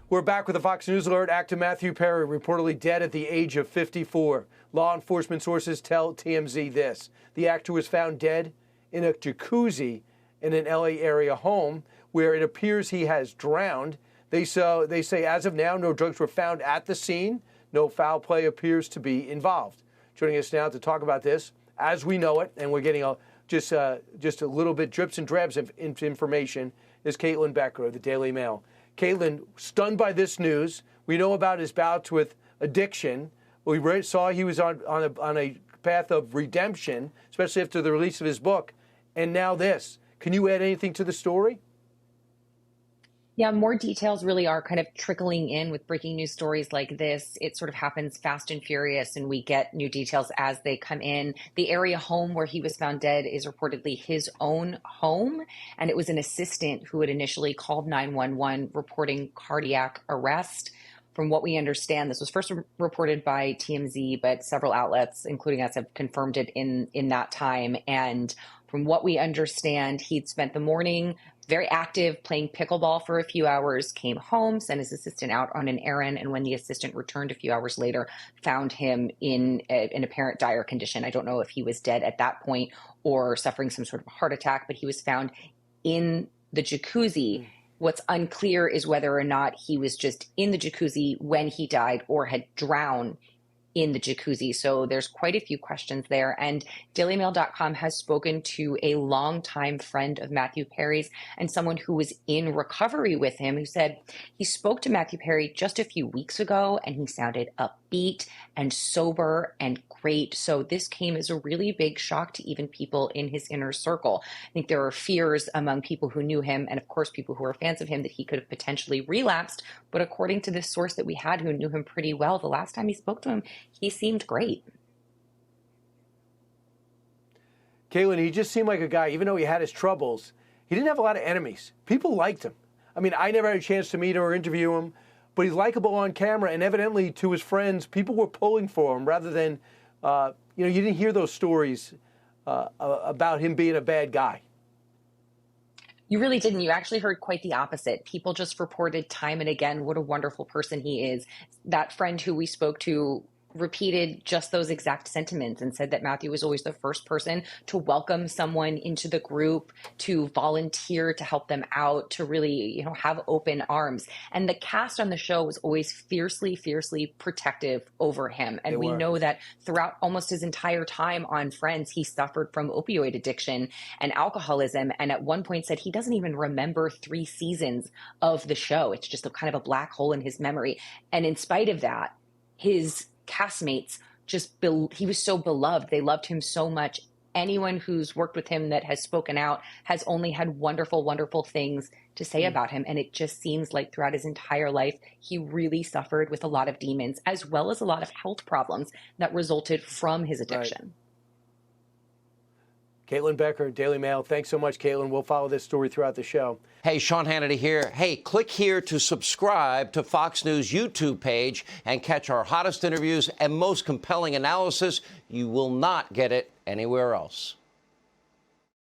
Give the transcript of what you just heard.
We're back with a Fox News alert. Actor Matthew Perry reportedly dead at the age of 54. Law enforcement sources tell TMZ this. The actor was found dead in a jacuzzi in an LA area home where it appears he has drowned. They say as of now, no drugs were found at the scene. No foul play appears to be involved. Joining us now to talk about this, as we know it, and we're getting just a little bit drips and drabs of information, is Caitlyn Becker of the Daily Mail. Caitlyn, stunned by this news. We know about his bouts with addiction. We saw he was on a path of redemption, especially after the release of his book. And now this. Can you add anything to the story? Yeah, more details really are kind of trickling in with breaking news stories like this. It sort of happens fast and furious, and we get new details as they come in. The area home where he was found dead is reportedly his own home, and it was an assistant who had initially called 911 reporting cardiac arrest. From what we understand, this was first reported by TMZ, but several outlets, including us, have confirmed it in that time. And from what we understand, he'd spent the morning very active, playing pickleball for a few hours, came home, sent his assistant out on an errand, and when the assistant returned a few hours later, found him in an apparent dire condition. I don't know if he was dead at that point or suffering some sort of a heart attack, but he was found in the jacuzzi. What's unclear is whether or not he was just in the jacuzzi when he died or had drowned in the jacuzzi. So there's quite a few questions there. And DailyMail.com has spoken to a longtime friend of Matthew Perry's and someone who was in recovery with him, who said he spoke to Matthew Perry just a few weeks ago and he sounded upbeat and sober and great. So this came as a really big shock to even people in his inner circle. I think there are fears among people who knew him and, of course, people who are fans of him that he could have potentially relapsed. But according to this source that we had who knew him pretty well, the last time he spoke to him, he seemed great. Caitlyn, he just seemed like a guy, even though he had his troubles, he didn't have a lot of enemies. People liked him. I mean, I never had a chance to meet him or interview him, but he's likable on camera, and evidently to his friends, people were pulling for him rather than, you didn't hear those stories about him being a bad guy. You really didn't. You actually heard quite the opposite. People just reported time and again what a wonderful person he is. That friend who we spoke to repeated just those exact sentiments and said that Matthew was always the first person to welcome someone into the group, to volunteer to help them out, to really, have open arms. And the cast on the show was always fiercely, fiercely protective over him. And we know that throughout almost his entire time on Friends, he suffered from opioid addiction and alcoholism. And at one point said he doesn't even remember 3 seasons of the show. It's just a kind of a black hole in his memory. And in spite of that, his castmates he was so beloved. They loved him so much. Anyone who's worked with him that has spoken out has only had wonderful, wonderful things to say about him. And it just seems like throughout his entire life, he really suffered with a lot of demons, as well as a lot of health problems that resulted from his addiction. Right. Caitlyn Becker, Daily Mail. Thanks so much, Caitlyn. We'll follow this story throughout the show. Hey, Sean Hannity here. Hey, click here to subscribe to Fox News YouTube page and catch our hottest interviews and most compelling analysis. You will not get it anywhere else.